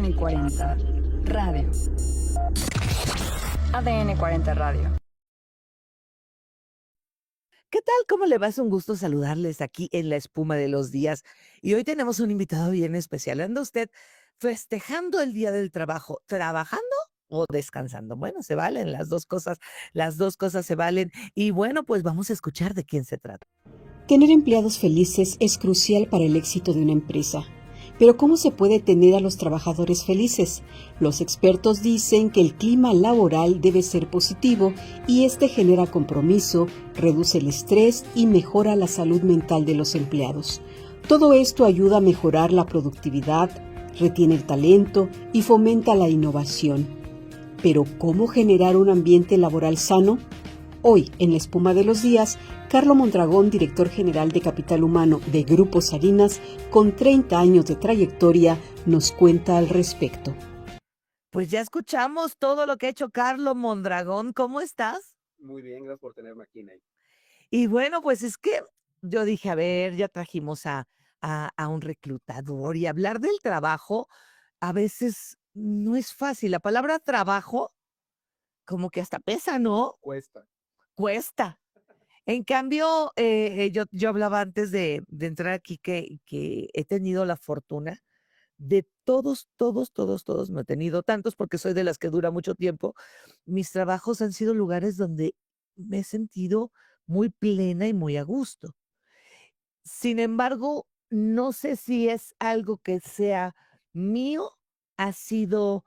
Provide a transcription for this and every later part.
ADN 40 Radio. ADN 40 Radio. ¿Qué tal? ¿Cómo le va? Es un gusto saludarles aquí en La Espuma de los Días. Y hoy tenemos un invitado bien especial. ¿Anda usted festejando el Día del Trabajo, trabajando o descansando? Bueno, se valen las dos cosas se valen. Y bueno, pues vamos a escuchar de quién se trata. Tener empleados felices es crucial para el éxito de una empresa. Pero ¿cómo se puede tener a los trabajadores felices? Los expertos dicen que el clima laboral debe ser positivo y este genera compromiso, reduce el estrés y mejora la salud mental de los empleados. Todo esto ayuda a mejorar la productividad, retiene el talento y fomenta la innovación. Pero ¿cómo generar un ambiente laboral sano? Hoy, en La Espuma de los Días, Carlos Mondragón, director general de Capital Humano de Grupo Salinas, con 30 años de trayectoria, nos cuenta al respecto. Pues ya escuchamos todo lo que ha hecho Carlos Mondragón. ¿Cómo estás? Muy bien, gracias por tenerme aquí, Ney. Y bueno, pues es que yo dije, a ver, ya trajimos a un reclutador y hablar del trabajo a veces no es fácil. La palabra trabajo como que hasta pesa, ¿no? Cuesta. Cuesta. En cambio, yo hablaba antes de entrar aquí que he tenido la fortuna de todos, no he tenido tantos porque soy de las que dura mucho tiempo. Mis trabajos han sido lugares donde me he sentido muy plena y muy a gusto. Sin embargo, no sé si es algo que sea mío, ha sido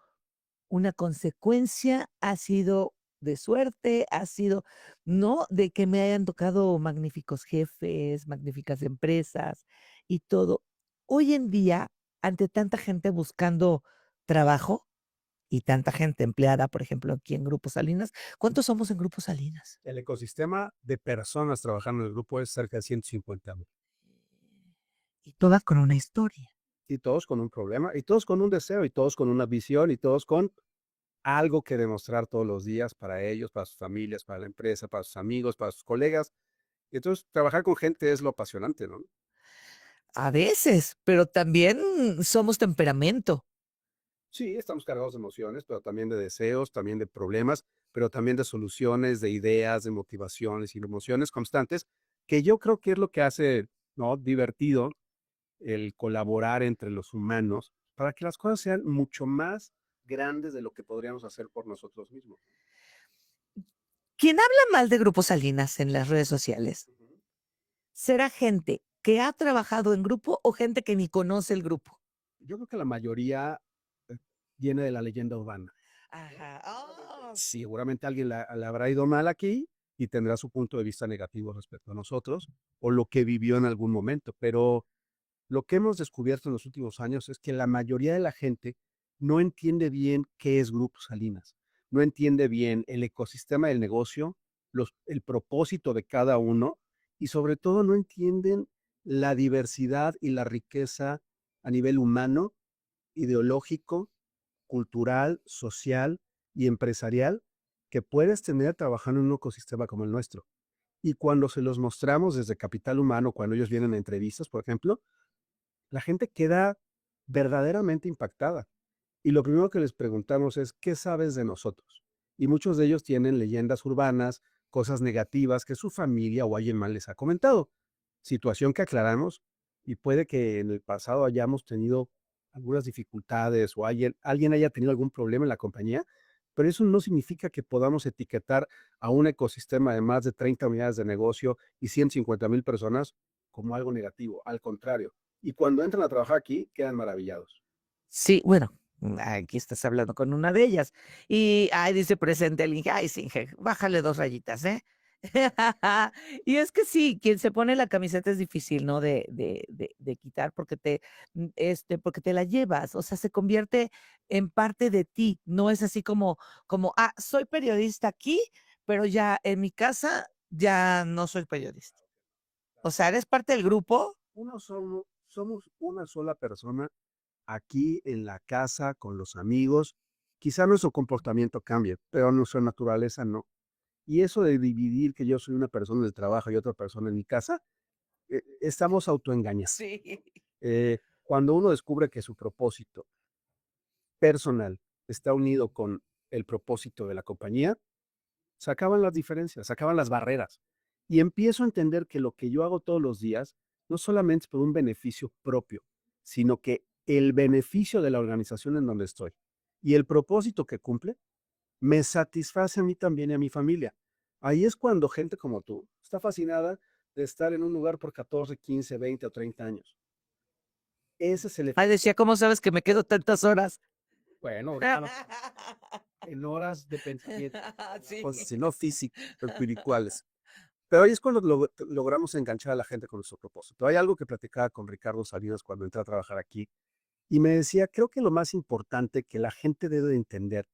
una consecuencia, ha sido de suerte, ha sido, ¿no? De que me hayan tocado magníficos jefes, magníficas empresas y todo. Hoy en día, ante tanta gente buscando trabajo y tanta gente empleada, por ejemplo, aquí en Grupo Salinas, ¿cuántos somos en Grupo Salinas? El ecosistema de personas trabajando en el grupo es cerca de 150,000. Y todas con una historia. Y todos con un problema, y todos con un deseo, y todos con una visión, y todos con algo que demostrar todos los días para ellos, para sus familias, para la empresa, para sus amigos, para sus colegas. Y entonces, trabajar con gente es lo apasionante, ¿no? A veces, pero también somos temperamento. Sí, estamos cargados de emociones, pero también de deseos, también de problemas, pero también de soluciones, de ideas, de motivaciones y emociones constantes, que yo creo que es lo que hace, ¿no?, divertido el colaborar entre los humanos para que las cosas sean mucho más grandes de lo que podríamos hacer por nosotros mismos. Quien habla mal de Grupo Salinas en las redes sociales, Ujú. ¿será gente que ha trabajado en grupo o gente que ni conoce el grupo? Yo creo que la mayoría eh, viene de la leyenda urbana. Ajá. Oh. Seguramente alguien le habrá ido mal aquí y tendrá su punto de vista negativo respecto a nosotros o lo que vivió en algún momento, pero lo que hemos descubierto en los últimos años es que la mayoría de la gente no entiende bien qué es Grupo Salinas, no entiende bien el ecosistema del negocio, el propósito de cada uno y sobre todo no entienden la diversidad y la riqueza a nivel humano, ideológico, cultural, social y empresarial que puedes tener trabajando en un ecosistema como el nuestro. Y cuando se los mostramos desde Capital Humano, cuando ellos vienen a entrevistas, por ejemplo, la gente queda verdaderamente impactada. Y lo primero que les preguntamos es, ¿qué sabes de nosotros? Y muchos de ellos tienen leyendas urbanas, cosas negativas que su familia o alguien más les ha comentado. Situación que aclaramos y puede que en el pasado hayamos tenido algunas dificultades o alguien haya tenido algún problema en la compañía, pero eso no significa que podamos etiquetar a un ecosistema de más de 30 unidades de negocio y 150,000 personas como algo negativo. Al contrario, y cuando entran a trabajar aquí, quedan maravillados. Sí, bueno, aquí estás hablando con una de ellas. Y, ay, dice presente el Inge, ay, sí, Inge, bájale 2 rayitas, ¿eh? Y es que sí, quien se pone la camiseta es difícil, ¿no? De quitar porque porque te la llevas, o sea, se convierte en parte de ti, no es así como, soy periodista aquí, pero ya en mi casa ya no soy periodista. O sea, ¿eres parte del grupo? Somos una sola persona aquí en la casa, con los amigos. Quizá nuestro comportamiento cambie, pero nuestra naturaleza no. Y eso de dividir que yo soy una persona del trabajo y otra persona en mi casa, estamos autoengañando. Sí. Cuando uno descubre que su propósito personal está unido con el propósito de la compañía, se acaban las diferencias, se acaban las barreras. Y empiezo a entender que lo que yo hago todos los días no solamente es por un beneficio propio, sino que el beneficio de la organización en donde estoy y el propósito que cumple me satisface a mí también y a mi familia. Ahí es cuando gente como tú está fascinada de estar en un lugar por 14, 15, 20 o 30 años. Ese es el Ay, decía, ¿cómo sabes que me quedo tantas horas? bueno, ahorita no, en horas de pensamiento, Sí. cosas, sino físicas, espirituales. Pero ahí es cuando logramos enganchar a la gente con nuestro propósito. Hay algo que platicaba con Ricardo Salinas cuando entré a trabajar aquí y me decía, creo que lo más importante que la gente debe de entender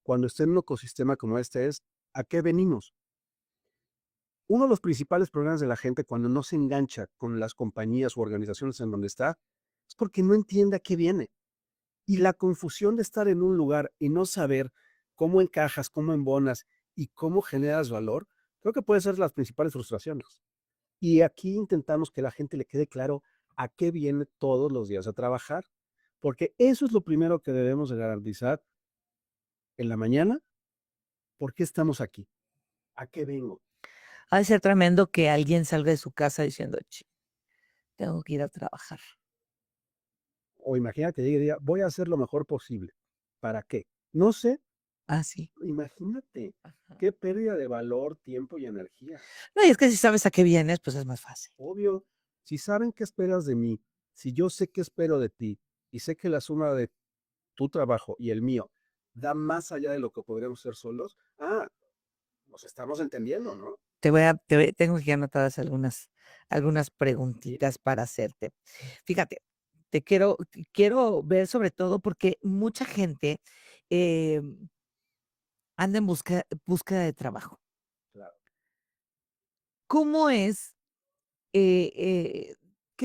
cuando esté en un ecosistema como este es a qué venimos. Uno de los principales problemas de la gente cuando no se engancha con las compañías u organizaciones en donde está es porque no entiende a qué viene. Y la confusión de estar en un lugar y no saber cómo encajas, cómo embonas y cómo generas valor, creo que puede ser las principales frustraciones. Y aquí intentamos que la gente le quede claro a qué viene todos los días a trabajar, porque eso es lo primero que debemos de garantizar en la mañana. ¿Por qué estamos aquí? ¿A qué vengo? Ha de ser tremendo que alguien salga de su casa diciendo, tengo que ir a trabajar. O imagínate, llegue y diga, voy a hacer lo mejor posible. ¿Para qué? No sé, Ah, sí. imagínate, Ajá. qué pérdida de valor, tiempo y energía. No, y es que si sabes a qué vienes, pues es más fácil. Obvio, si saben qué esperas de mí, si yo sé qué espero de ti y sé que la suma de tu trabajo y el mío da más allá de lo que podríamos ser solos, nos estamos entendiendo, ¿no? Tengo aquí anotadas algunas Sí. preguntitas para hacerte. Fíjate, quiero ver sobre todo porque mucha gente anda en búsqueda de trabajo. Claro. ¿Cómo es, qué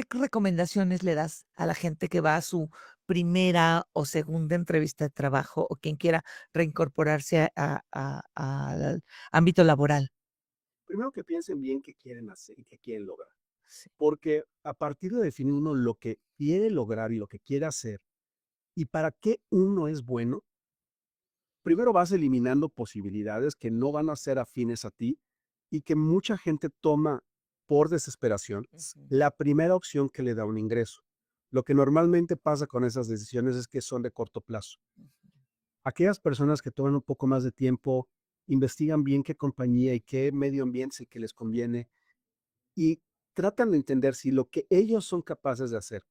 recomendaciones le das a la gente que va a su primera o segunda entrevista de trabajo o quien quiera reincorporarse al ámbito laboral? Primero que piensen bien qué quieren hacer y qué quieren lograr. Sí. Porque a partir de definir uno lo que quiere lograr y lo que quiere hacer y para qué uno es bueno, primero vas eliminando posibilidades que no van a ser afines a ti y que mucha gente toma por desesperación Ujú. la primera opción que le da un ingreso. Lo que normalmente pasa con esas decisiones es que son de corto plazo. Aquellas personas que toman un poco más de tiempo, investigan bien qué compañía y qué medio ambiente es el que les conviene y tratan de entender si lo que ellos son capaces de hacer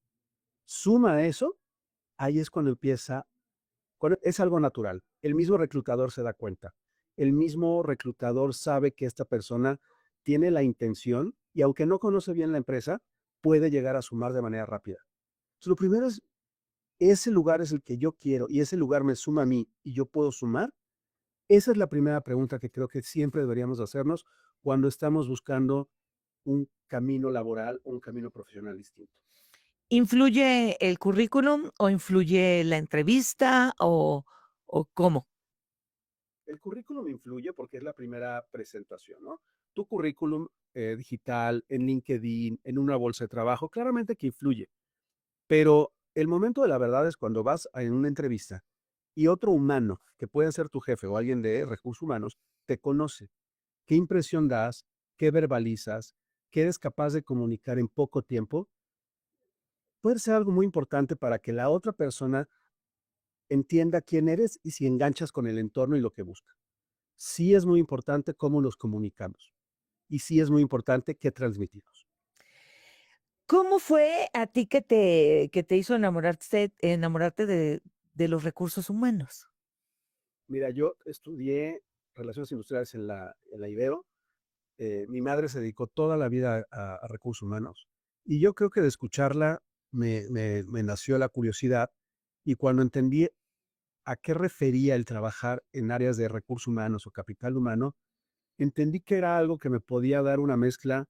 suma a eso, ahí es cuando es algo natural. El mismo reclutador se da cuenta. El mismo reclutador sabe que esta persona tiene la intención y aunque no conoce bien la empresa, puede llegar a sumar de manera rápida. Entonces, lo primero es, ese lugar es el que yo quiero y ese lugar me suma a mí y yo puedo sumar. Esa es la primera pregunta que creo que siempre deberíamos hacernos cuando estamos buscando un camino laboral o un camino profesional distinto. ¿Influye el currículum o influye la entrevista o cómo? El currículum influye porque es la primera presentación, ¿no? Tu currículum digital, en LinkedIn, en una bolsa de trabajo, claramente que influye, pero el momento de la verdad es cuando vas en una entrevista y otro humano, que puede ser tu jefe o alguien de recursos humanos, te conoce. ¿Qué impresión das? ¿Qué verbalizas? ¿Qué eres capaz de comunicar en poco tiempo? Puede ser algo muy importante para que la otra persona entienda quién eres y si enganchas con el entorno y lo que busca. Sí es muy importante cómo nos comunicamos y sí es muy importante qué transmitimos. ¿Cómo fue a ti que te hizo enamorarte de los recursos humanos? Mira, yo estudié relaciones industriales en la Ibero. Mi madre se dedicó toda la vida a recursos humanos y yo creo que de escucharla me nació la curiosidad y cuando entendí a qué refería el trabajar en áreas de recursos humanos o capital humano, entendí que era algo que me podía dar una mezcla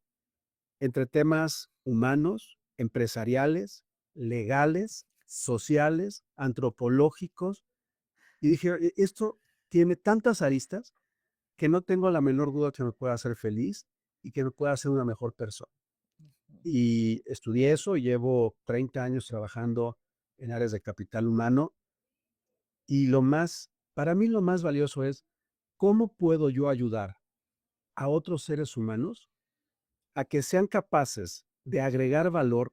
entre temas humanos, empresariales, legales, sociales, antropológicos. Y dije, Esto tiene tantas aristas que no tengo la menor duda que me pueda hacer feliz y que me pueda hacer una mejor persona. Y estudié eso y llevo 30 años trabajando en áreas de capital humano Y para mí lo más valioso es cómo puedo yo ayudar a otros seres humanos a que sean capaces de agregar valor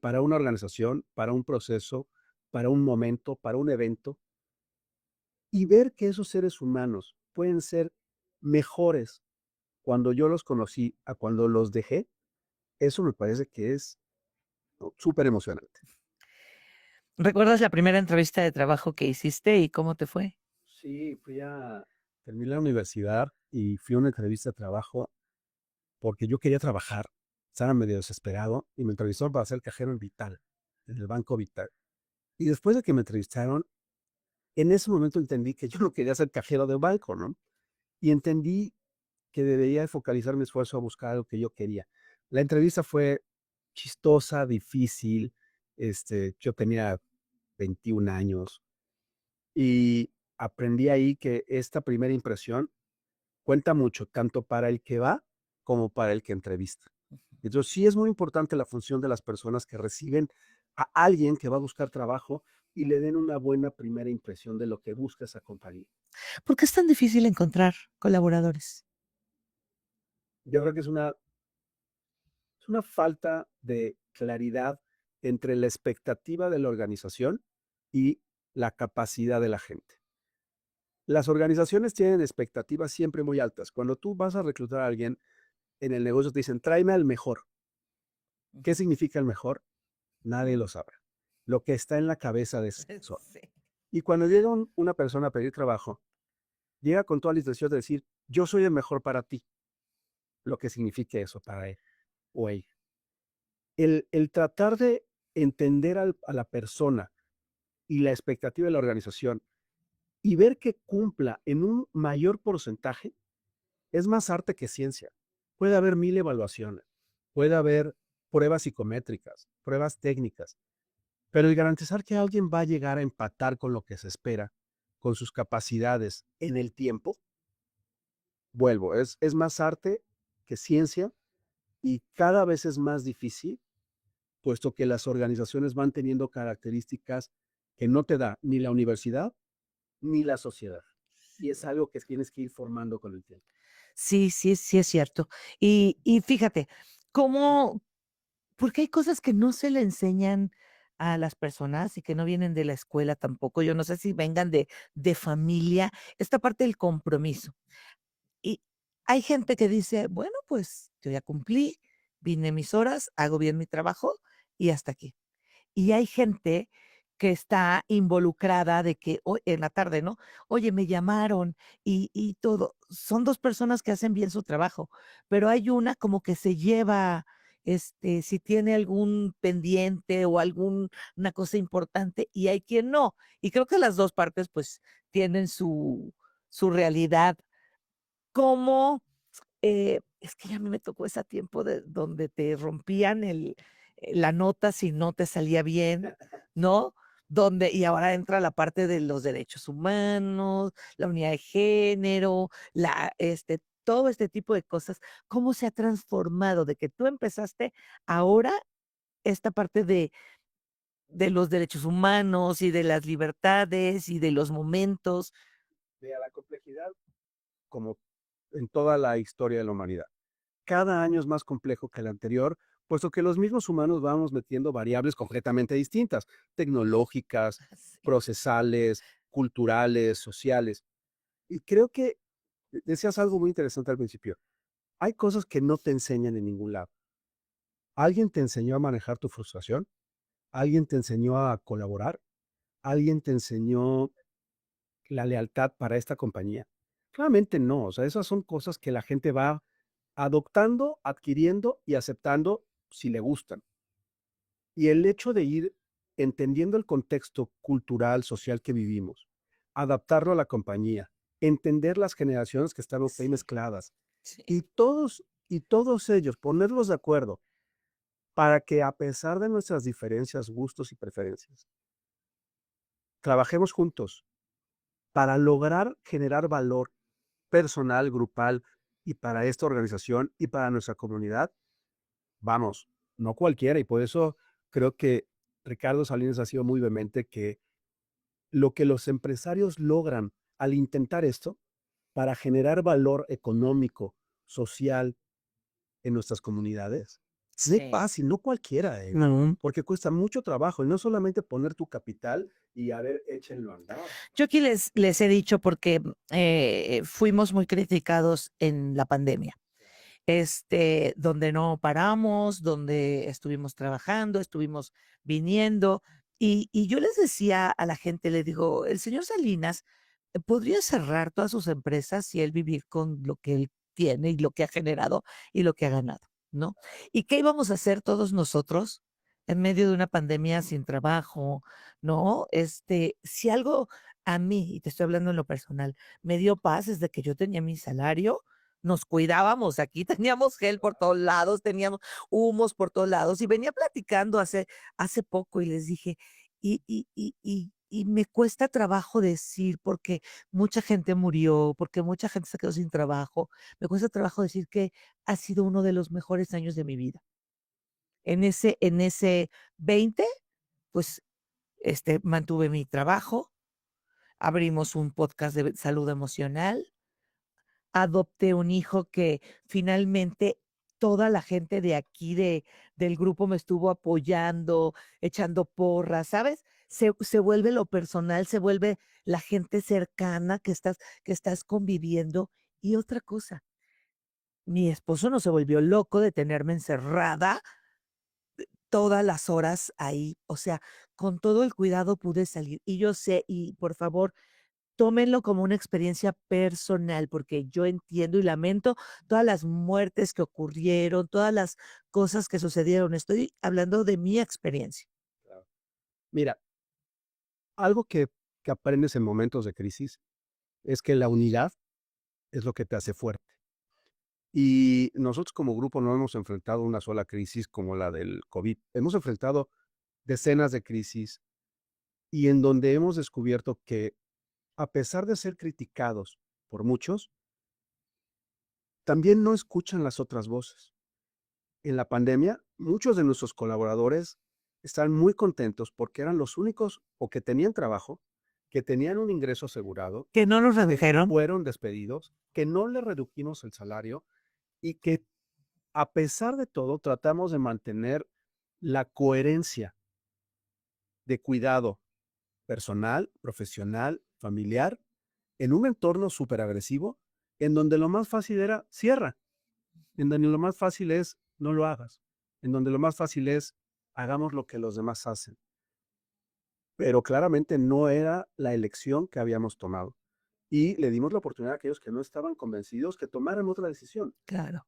para una organización, para un proceso, para un momento, para un evento, y ver que esos seres humanos pueden ser mejores cuando yo los conocí a cuando los dejé. Eso me parece que es súper emocionante. ¿Recuerdas la primera entrevista de trabajo que hiciste y cómo te fue? Sí, terminé la universidad y fui a una entrevista de trabajo porque yo quería trabajar. Estaba medio desesperado y me entrevistaron para ser cajero en Vital, en el Banco Vital. Y después de que me entrevistaron, en ese momento entendí que yo no quería ser cajero de banco, ¿no? Y entendí que debería focalizar mi esfuerzo a buscar algo que yo quería. La entrevista fue chistosa, difícil. Yo tenía 21 años y aprendí ahí que esta primera impresión cuenta mucho, tanto para el que va como para el que entrevista. Entonces, sí es muy importante la función de las personas que reciben a alguien que va a buscar trabajo y le den una buena primera impresión de lo que busca esa compañía. ¿Por qué es tan difícil encontrar colaboradores? Yo creo que es una falta de claridad entre la expectativa de la organización y la capacidad de la gente. Las organizaciones tienen expectativas siempre muy altas. Cuando tú vas a reclutar a alguien en el negocio, te dicen, tráeme al mejor. ¿Qué significa el mejor? Nadie lo sabe. Lo que está en la cabeza de esa persona. Sí. Y cuando llega una persona a pedir trabajo, llega con toda la intención de decir, yo soy el mejor para ti, lo que signifique eso para él o ella. El tratar de entender a la persona y la expectativa de la organización y ver que cumpla en un mayor porcentaje es más arte que ciencia. Puede haber 1000 evaluaciones, puede haber pruebas psicométricas, pruebas técnicas, pero el garantizar que alguien va a llegar a empatar con lo que se espera, con sus capacidades en el tiempo, vuelvo, es más arte que ciencia y cada vez es más difícil, puesto que las organizaciones van teniendo características que no te da ni la universidad ni la sociedad. Y es algo que tienes que ir formando con el tiempo. Sí, sí es cierto. Y fíjate, cómo porque hay cosas que no se le enseñan a las personas y que no vienen de la escuela tampoco. Yo no sé si vengan de familia, esta parte del compromiso. Y hay gente que dice: "Bueno, pues yo ya cumplí, vine mis horas, hago bien mi trabajo y hasta aquí". Y hay gente que está involucrada de que hoy en la tarde, ¿no? Oye, me llamaron y todo. Son 2 personas que hacen bien su trabajo, pero hay una como que se lleva, si tiene algún pendiente o una cosa importante, y hay quien no. Y creo que las 2 partes, pues, tienen su realidad. ¿Cómo es que ya a mí me tocó ese tiempo de donde te rompían la nota si no te salía bien, ¿no? Y ahora entra la parte de los derechos humanos, la unidad de género, todo este tipo de cosas. ¿Cómo se ha transformado de que tú empezaste ahora esta parte de los derechos humanos y de las libertades y de los momentos? De a la complejidad, como en toda la historia de la humanidad. Cada año es más complejo que el anterior, puesto que los mismos humanos vamos metiendo variables completamente distintas, tecnológicas, Sí. procesales, culturales, sociales. Y creo que decías algo muy interesante al principio. Hay cosas que no te enseñan en ningún lado. ¿Alguien te enseñó a manejar tu frustración? ¿Alguien te enseñó a colaborar? ¿Alguien te enseñó la lealtad para esta compañía? Claramente no, o sea, esas son cosas que la gente va adoptando, adquiriendo y aceptando si le gustan. Y el hecho de ir entendiendo el contexto cultural, social que vivimos, adaptarlo a la compañía, entender las generaciones que estamos ahí Sí, mezcladas sí. y todos ellos ponerlos de acuerdo para que a pesar de nuestras diferencias, gustos y preferencias, trabajemos juntos para lograr generar valor personal, grupal y para esta organización y para nuestra comunidad. Vamos, no cualquiera, y por eso creo que Ricardo Salinas ha sido muy vehemente que lo que los empresarios logran al intentar esto para generar valor económico, social en nuestras comunidades. No es Sí. fácil, no cualquiera, No. porque cuesta mucho trabajo y no solamente poner tu capital y a ver, échenlo a andar. Yo aquí les he dicho porque fuimos muy criticados en la pandemia. Donde no paramos, donde estuvimos trabajando, estuvimos viniendo. Y yo les decía a la gente, le digo, el señor Salinas podría cerrar todas sus empresas y él vivir con lo que él tiene y lo que ha generado y lo que ha ganado, ¿no? ¿Y qué íbamos a hacer todos nosotros en medio de una pandemia sin trabajo, ¿no? Si algo a mí, y te estoy hablando en lo personal, me dio paz desde que yo tenía mi salario, nos cuidábamos, aquí teníamos gel por todos lados, teníamos humos por todos lados, y venía platicando hace poco y les dije, y me cuesta trabajo decir, porque mucha gente murió, porque mucha gente se quedó sin trabajo, me cuesta trabajo decir que ha sido uno de los mejores años de mi vida. En ese 20, pues, mantuve mi trabajo, abrimos un podcast de salud emocional, adopté un hijo que finalmente toda la gente de aquí del grupo me estuvo apoyando, echando porras, ¿sabes? Se vuelve lo personal, se vuelve la gente cercana que estás conviviendo. Y otra cosa, mi esposo no se volvió loco de tenerme encerrada todas las horas ahí, o sea, con todo el cuidado pude salir. Y yo sé, y por favor, tómenlo como una experiencia personal, porque yo entiendo y lamento todas las muertes que ocurrieron, todas las cosas que sucedieron. Estoy hablando de mi experiencia. Claro. Mira, algo que aprendes en momentos de crisis es que la unidad es lo que te hace fuerte. Y nosotros como grupo no hemos enfrentado una sola crisis como la del COVID. Hemos enfrentado decenas de crisis y en donde hemos descubierto que a pesar de ser criticados por muchos, también no escuchan las otras voces. En la pandemia, muchos de nuestros colaboradores están muy contentos porque eran los únicos o que tenían trabajo, que tenían un ingreso asegurado, Que no nos que redujeron. fueron despedidos, que no les redujimos el salario y que a pesar de todo tratamos de mantener la coherencia de cuidado personal, profesional, familiar, en un entorno súper agresivo, en donde lo más fácil era cierra, en donde lo más fácil es no lo hagas, en donde lo más fácil es hagamos lo que los demás hacen. Pero claramente no era la elección que habíamos tomado. Y le dimos la oportunidad a aquellos que no estaban convencidos que tomaran otra decisión. Claro.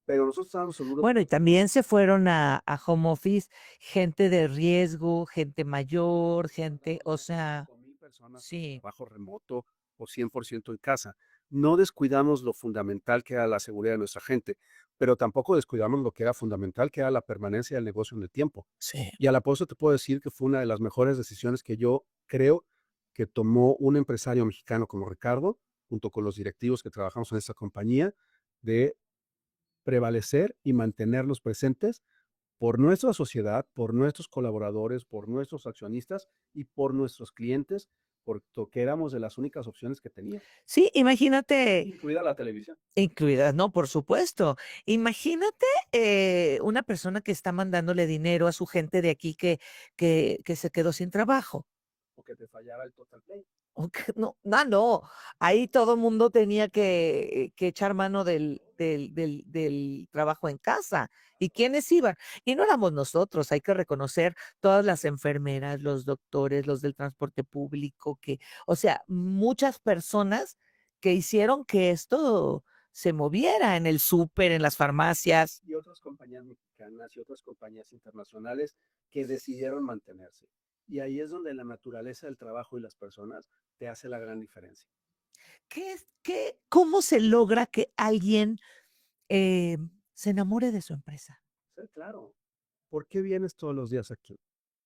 Pero nosotros estábamos seguros. Bueno, y también se fueron a home office gente de riesgo, gente mayor, gente, o sea, 5,000 personas en sí, trabajo remoto o 100% en casa. No descuidamos lo fundamental que era la seguridad de nuestra gente, pero tampoco descuidamos lo que era fundamental, que era la permanencia del negocio en el tiempo. sí. Y a la postre te puedo decir que fue una de las mejores decisiones que yo creo que tomó un empresario mexicano como Ricardo, junto con los directivos que trabajamos en esta compañía, de prevalecer y mantenernos presentes por nuestra sociedad, por nuestros colaboradores, por nuestros accionistas y por nuestros clientes, porque éramos de las únicas opciones que tenía, Sí, imagínate, incluida la televisión. incluidas, no, por supuesto. Imagínate una persona que está mandándole dinero a su gente de aquí que se quedó sin trabajo. O que te fallara el Total Play. No, ahí todo el mundo tenía que echar mano del trabajo en casa. ¿Y quiénes iban? Y no éramos nosotros, hay que reconocer todas las enfermeras, los doctores, los del transporte público, o sea, muchas personas que hicieron que esto se moviera en el súper, en las farmacias. Y otras compañías mexicanas y otras compañías internacionales que decidieron mantenerse. Y ahí es donde la naturaleza del trabajo y las personas te hace la gran diferencia. ¿Cómo se logra que alguien se enamore de su empresa? Ser claro, ¿por qué vienes todos los días aquí?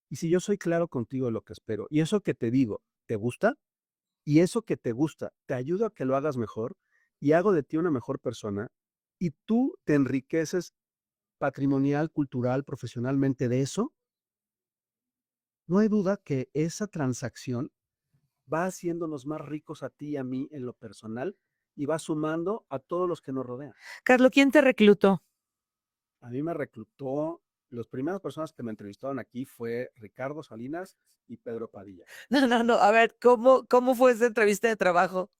Y si yo soy claro contigo de lo que espero, y eso que te digo, ¿te gusta? Y eso que te gusta, te ayuda a que lo hagas mejor y hago de ti una mejor persona y tú te enriqueces patrimonial, cultural, profesionalmente de eso, no hay duda que esa transacción va haciéndonos más ricos a ti y a mí en lo personal y va sumando a todos los que nos rodean. Carlos, ¿quién te reclutó? A mí me reclutó, las primeras personas que me entrevistaron aquí fue Ricardo Salinas y Pedro Padilla. No. A ver, ¿cómo fue esa entrevista de trabajo?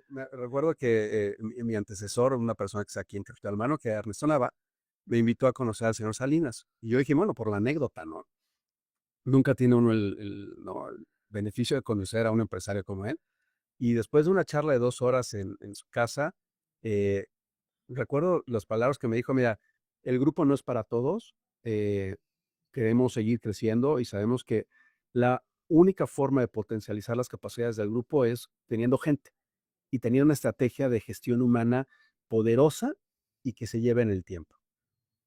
Me recuerdo que mi antecesor, una persona que está aquí en Capital Humano, que era Ernesto Nava, me invitó a conocer al señor Salinas. Y yo dije, bueno, por la anécdota, ¿no? Nunca tiene uno no, el beneficio de conocer a un empresario como él. Y después de una charla de 2 horas en su casa, eh, recuerdo las palabras que me dijo, mira, el grupo no es para todos, queremos seguir creciendo y sabemos que la única forma de potencializar las capacidades del grupo es teniendo gente y teniendo una estrategia de gestión humana poderosa y que se lleve en el tiempo.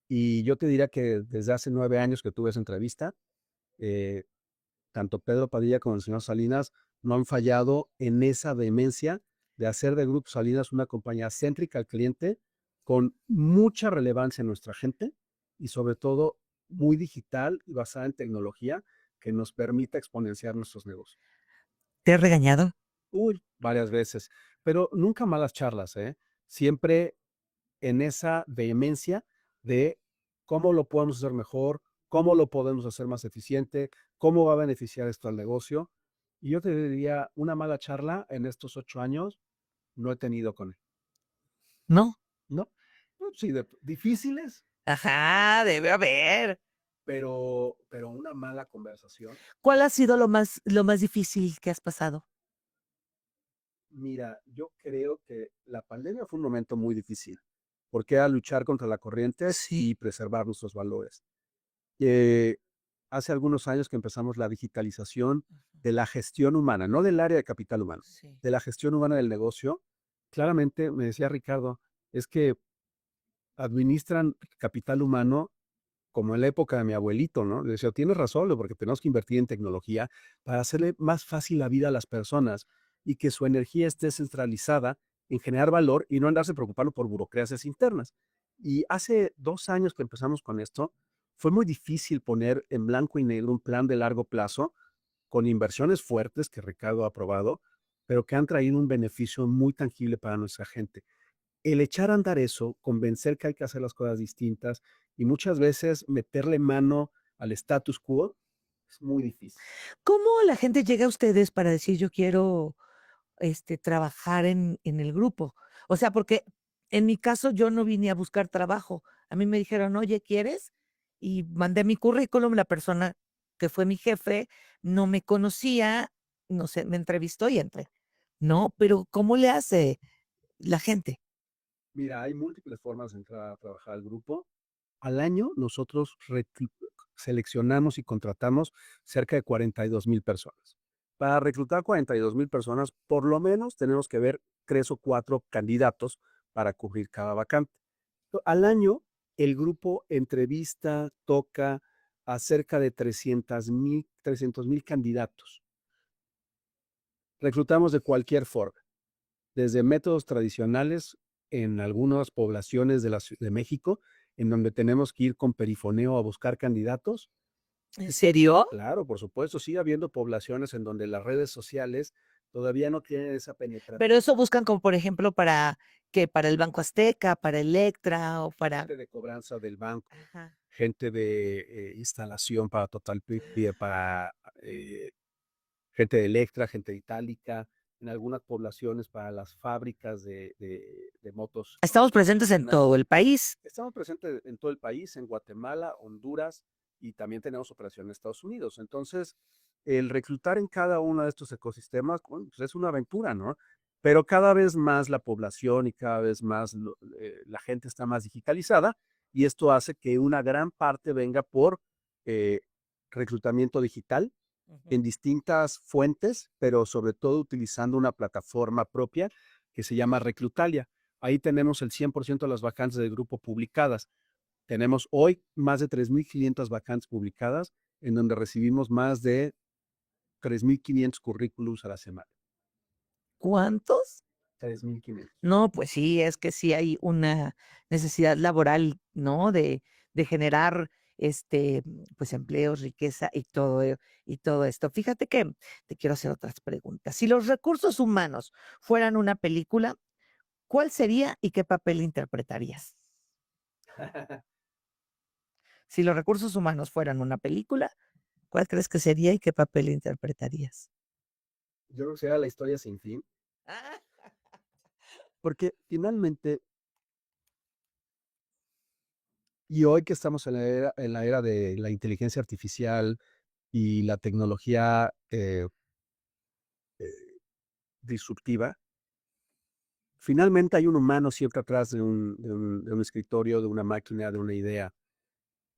Y yo te diría que desde hace 9 años que tuve esa entrevista, eh, tanto Pedro Padilla como el señor Salinas no han fallado en esa vehemencia de hacer de Grupo Salinas una compañía céntrica al cliente, con mucha relevancia en nuestra gente y sobre todo muy digital y basada en tecnología que nos permita exponenciar nuestros negocios. ¿Te he regañado? Uy, varias veces, pero nunca malas charlas, ¿eh? Siempre en esa vehemencia de cómo lo podemos hacer mejor, cómo lo podemos hacer más eficiente, cómo va a beneficiar esto al negocio. Y yo te diría, una mala charla en estos 8 años no he tenido con él. No. ¿No? Sí, difíciles, Ajá, debe haber. pero una mala conversación. ¿Cuál ha sido lo más difícil que has pasado? Mira, yo creo que la pandemia fue un momento muy difícil, porque era luchar contra la corriente Sí. y preservar nuestros valores. Hace algunos años que empezamos la digitalización de la gestión humana, no del área de capital humano, Sí. de la gestión humana del negocio. Claramente, me decía Ricardo, es que administran capital humano como en la época de mi abuelito, ¿no? Le decía, tienes razón, porque tenemos que invertir en tecnología para hacerle más fácil la vida a las personas y que su energía esté centralizada en generar valor y no andarse preocupando por burocracias internas. Y hace 2 años que empezamos con esto, fue muy difícil poner en blanco y negro un plan de largo plazo con inversiones fuertes que Ricardo ha aprobado, pero que han traído un beneficio muy tangible para nuestra gente. El echar a andar eso, convencer que hay que hacer las cosas distintas y muchas veces meterle mano al status quo es muy difícil. ¿Cómo la gente llega a ustedes para decir yo quiero trabajar en el grupo? O sea, porque en mi caso yo no vine a buscar trabajo. A mí me dijeron, oye, ¿quieres? Y mandé mi currículum, la persona que fue mi jefe no me conocía, no sé, me entrevistó y entré. No, pero ¿cómo le hace la gente? Mira, hay múltiples formas de entrar a trabajar al grupo. Al año nosotros seleccionamos y contratamos cerca de 42,000 personas. Para reclutar 42,000 personas, por lo menos tenemos que ver 3 o 4 candidatos para cubrir cada vacante. Al año, el grupo entrevista, toca a cerca de 300,000 candidatos. Reclutamos de cualquier forma, desde métodos tradicionales en algunas poblaciones de México, en donde tenemos que ir con perifoneo a buscar candidatos. ¿En serio? Claro, por supuesto, sigue habiendo poblaciones en donde las redes sociales todavía no tienen esa penetración. Pero eso buscan como, por ejemplo, ¿para qué? ¿Para el Banco Azteca, para Electra o para? Gente de cobranza del banco, Ajá. gente de instalación para Total para gente de Electra, gente de Itálica, en algunas poblaciones para las fábricas de motos. Estamos presentes en todo el país. Estamos presentes en todo el país, en Guatemala, Honduras y también tenemos operación en Estados Unidos. Entonces, el reclutar en cada uno de estos ecosistemas, bueno, pues es una aventura, ¿no? Pero cada vez más la población y cada vez más la gente está más digitalizada y esto hace que una gran parte venga por eh, reclutamiento digital en distintas fuentes, pero sobre todo utilizando una plataforma propia que se llama Reclutalia. Ahí tenemos el 100% de las vacantes del grupo publicadas. Tenemos hoy más de 3,500 vacantes publicadas, en donde recibimos más de 3,500 currículums a la semana. ¿Cuántos? 3,500. No, pues sí, es que sí hay una necesidad laboral, ¿no? De generar pues empleos, riqueza y todo esto. Fíjate que te quiero hacer otras preguntas. Si los recursos humanos fueran una película, ¿cuál sería y qué papel interpretarías? Si los recursos humanos fueran una película, ¿cuál crees que sería y qué papel interpretarías? Yo creo que sería la historia sin fin, Ah, porque finalmente, y hoy que estamos en la era de la inteligencia artificial y la tecnología disruptiva, finalmente hay un humano siempre atrás de un escritorio, de una máquina, de una idea.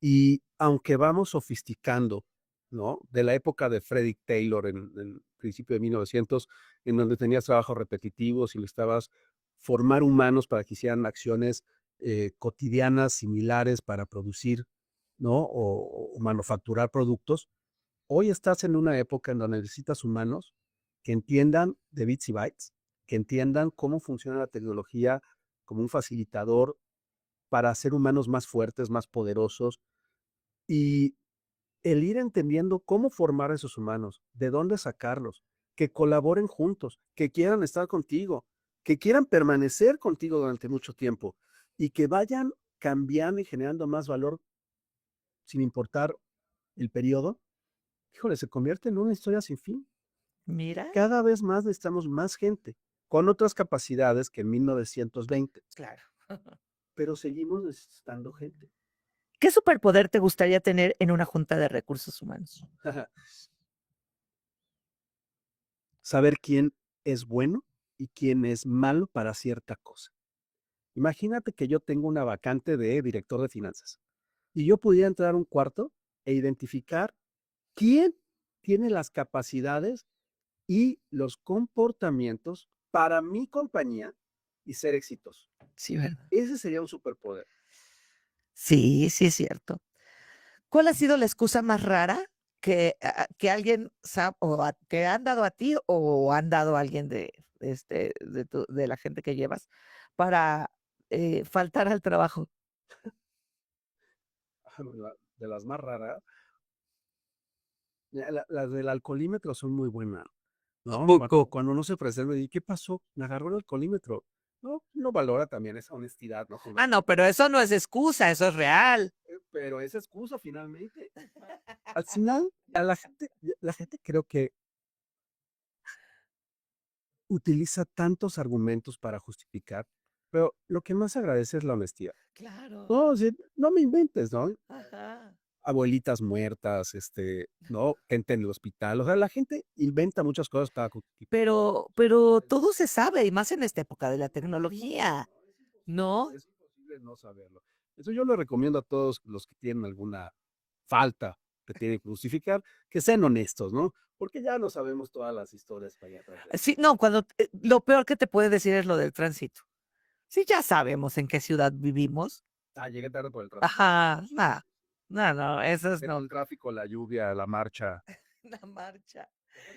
Y aunque vamos sofisticando, ¿no? De la época de Frederick Taylor en el principio de 1900, en donde tenías trabajos repetitivos y necesitabas formar humanos para que hicieran acciones cotidianas similares para producir, ¿no? O manufacturar productos. Hoy estás en una época en donde necesitas humanos que entiendan de bits y bytes, que entiendan cómo funciona la tecnología como un facilitador para hacer humanos más fuertes, más poderosos, y el ir entendiendo cómo formar a esos humanos, de dónde sacarlos, que colaboren juntos, que quieran estar contigo, que quieran permanecer contigo durante mucho tiempo y que vayan cambiando y generando más valor sin importar el periodo, híjole, se convierte en una historia sin fin. mira, Cada vez más necesitamos más gente con otras capacidades que en 1920, claro. pero seguimos necesitando gente. ¿Qué superpoder te gustaría tener en una junta de recursos humanos? Saber quién es bueno y quién es malo para cierta cosa. Imagínate que yo tengo una vacante de director de finanzas y yo pudiera entrar a un cuarto e identificar quién tiene las capacidades y los comportamientos para mi compañía y ser exitoso. Sí, ¿verdad? Ese sería un superpoder. Sí, sí es cierto. ¿Cuál ha sido la excusa más rara que alguien te han dado a ti o han dado a alguien de la gente que llevas para faltar al trabajo? De las más raras, las del alcoholímetro son muy buenas, ¿no? Cuando uno se presenta y ¿qué pasó? Me agarró el alcoholímetro. No, no valora también esa honestidad, ¿no? Ah, no, pero eso no es excusa, eso es real. Pero es excusa finalmente. Al final, la gente creo que utiliza tantos argumentos para justificar, pero lo que más agradece es la honestidad. Claro. No, sí, no me inventes, ¿no? Ajá. Abuelitas muertas, ¿no? Gente en el hospital. O sea, la gente inventa muchas cosas para justificar. Pero todo se sabe, y más en esta época de la tecnología, ¿no? Es imposible no saberlo. Eso yo le recomiendo a todos los que tienen alguna falta que tienen que justificar, que sean honestos, ¿no? Porque ya no sabemos todas las historias para allá atrás. Sí, no, lo peor que te puede decir es lo del tránsito. Sí, ya sabemos en qué ciudad vivimos. Llegué tarde por el tráfico. Ajá, no, eso es El tráfico, la lluvia, la marcha. la marcha.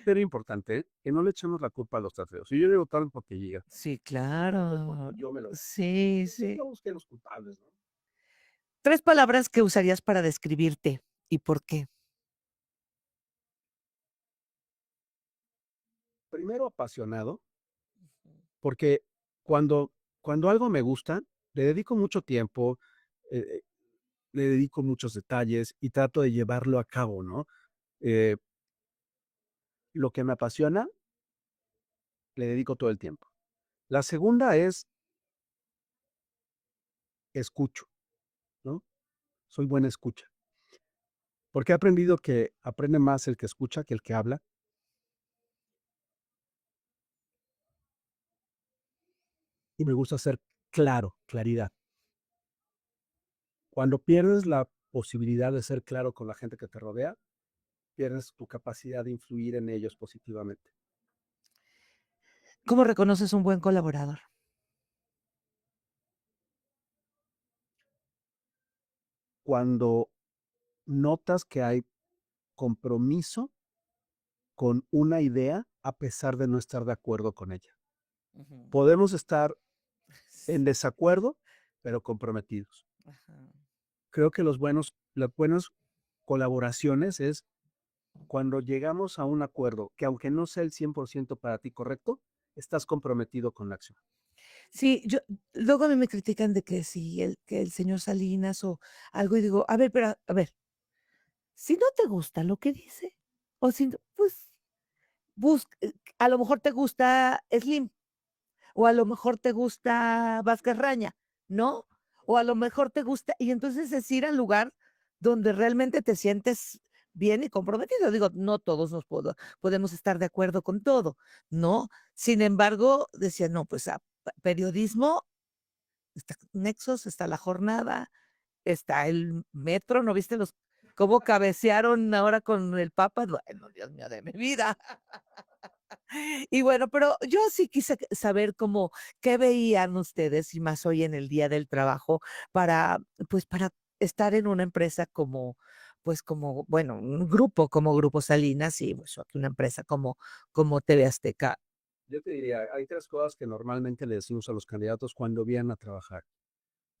Pero importante que no le echemos la culpa a los traseros. Si yo llego tarde porque llega, Sí, pues claro. porque yo me lo. Sí, Sí, sí. yo busqué los culpables, ¿no? 3 palabras que usarías para describirte, ¿y por qué? Primero apasionado, porque cuando algo me gusta, le dedico mucho tiempo, eh, le dedico muchos detalles y trato de llevarlo a cabo, ¿no? Eh, lo que me apasiona, le dedico todo el tiempo. La segunda es escucho, ¿no? Soy buena escucha. Porque he aprendido que aprende más el que escucha que el que habla. Y me gusta ser claro, claridad. Cuando pierdes la posibilidad de ser claro con la gente que te rodea, pierdes tu capacidad de influir en ellos positivamente. ¿Cómo reconoces un buen colaborador? Cuando notas que hay compromiso con una idea a pesar de no estar de acuerdo con ella. Ujú. Podemos estar en desacuerdo, pero comprometidos. Ajá. creo que las buenas colaboraciones es cuando llegamos a un acuerdo que aunque no sea el 100% para ti correcto, estás comprometido con la acción. Sí, luego a mí me critican de que si que el señor Salinas o algo, y digo, a ver, pero a ver, si no te gusta lo que dice, o si no, pues, a lo mejor te gusta Slim, o a lo mejor te gusta Vázquez Raña, ¿no? O a lo mejor te gusta, y entonces es ir al lugar donde realmente te sientes bien y comprometido. Digo, no todos podemos estar de acuerdo con todo, ¿no? Sin embargo, decía, no, pues periodismo, está Nexos, está La Jornada, está el Metro, ¿no viste cómo cabecearon ahora con el Papa? Bueno, Dios mío de mi vida. Y bueno, pero yo sí quise saber qué veían ustedes, y más hoy en el Día del Trabajo, para, pues, para estar en una empresa bueno, un grupo como Grupo Salinas y pues aquí una empresa como TV Azteca. Yo te diría, hay 3 cosas que normalmente le decimos a los candidatos cuando vienen a trabajar.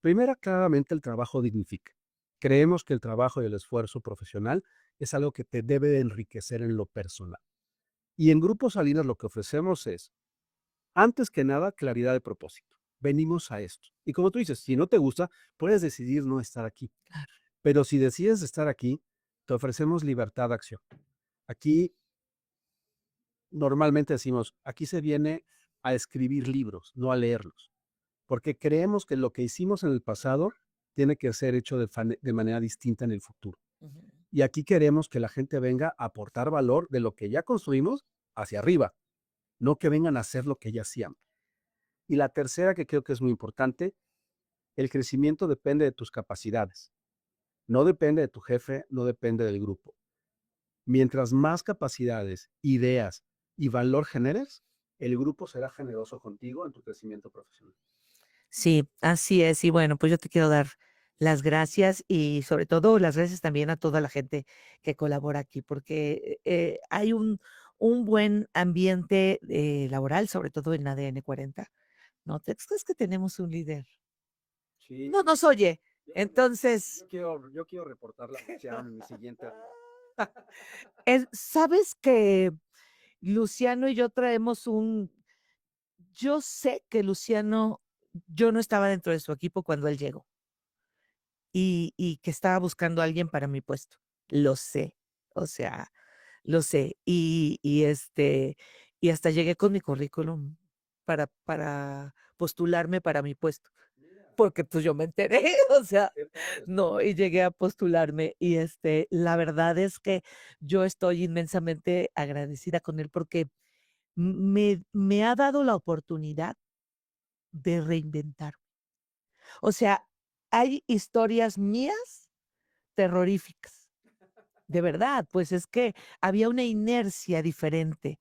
Primera, claramente el trabajo dignifica. Creemos que el trabajo y el esfuerzo profesional es algo que te debe de enriquecer en lo personal. Y en Grupo Salinas lo que ofrecemos es, antes que nada, claridad de propósito. Venimos a esto. Y como tú dices, si no te gusta, puedes decidir no estar aquí. Claro. Pero si decides estar aquí, te ofrecemos libertad de acción. Aquí normalmente decimos, aquí se viene a escribir libros, no a leerlos, porque creemos que lo que hicimos en el pasado tiene que ser hecho de manera distinta en el futuro. Ujú. Y aquí queremos que la gente venga a aportar valor de lo que ya construimos hacia arriba, no que vengan a hacer lo que ya hacían. Y la tercera, que creo que es muy importante, el crecimiento depende de tus capacidades. No depende de tu jefe, no depende del grupo. Mientras más capacidades, ideas y valor generes, el grupo será generoso contigo en tu crecimiento profesional. Sí, así es. Y bueno, pues yo te quiero dar las gracias y sobre todo las gracias también a toda la gente que colabora aquí, porque hay un buen ambiente laboral, sobre todo en ADN 40. ¿No? Es que tenemos un líder. Sí, No nos oye. Entonces, yo quiero reportarla a Luciano en mi siguiente. ¿sabes que Luciano y yo traemos yo sé que Luciano, yo no estaba dentro de su equipo cuando él llegó y que estaba buscando a alguien para mi puesto. Lo sé, o sea, lo sé. Y hasta llegué con mi currículum para postularme para mi puesto. Porque, pues, yo me enteré, o sea, no, y llegué a postularme, y, la verdad es que yo estoy inmensamente agradecida con él, porque me ha dado la oportunidad de reinventar. O sea, hay historias mías terroríficas, de verdad, pues, es que había una inercia diferente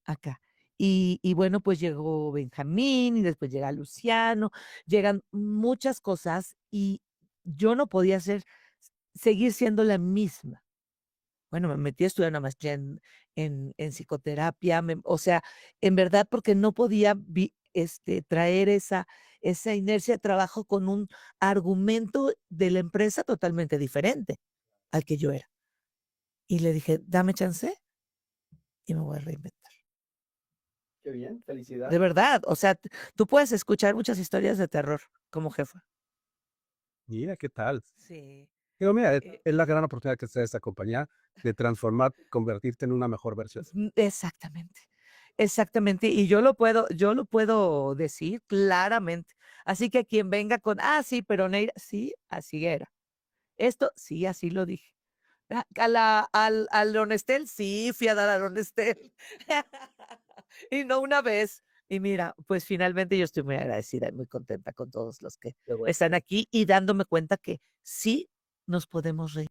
acá. Y bueno, pues llegó Benjamín y después llega Luciano, llegan muchas cosas y yo no podía seguir siendo la misma. Bueno, me metí a estudiar una maestría en psicoterapia, o sea, en verdad, porque no podía traer esa inercia de trabajo con un argumento de la empresa totalmente diferente al que yo era. Y le dije, dame chance y me voy a reinventar. Qué bien, De felicidades. verdad, o sea, tú puedes escuchar muchas historias de terror como jefa. Mira, ¿qué tal? Sí. Digo, mira, Eh, es la gran oportunidad que está esta compañía de transformar, convertirte en una mejor versión. Exactamente, exactamente. Y yo lo puedo decir claramente. Así que quien venga con, sí, pero Neira, sí, así era. Esto, sí, así lo dije. Al Honestel, sí, fui a dar al Honestel. Y no una vez. Y mira, pues finalmente yo estoy muy agradecida y muy contenta con todos los que Qué bueno. están aquí y dándome cuenta que sí nos podemos reír.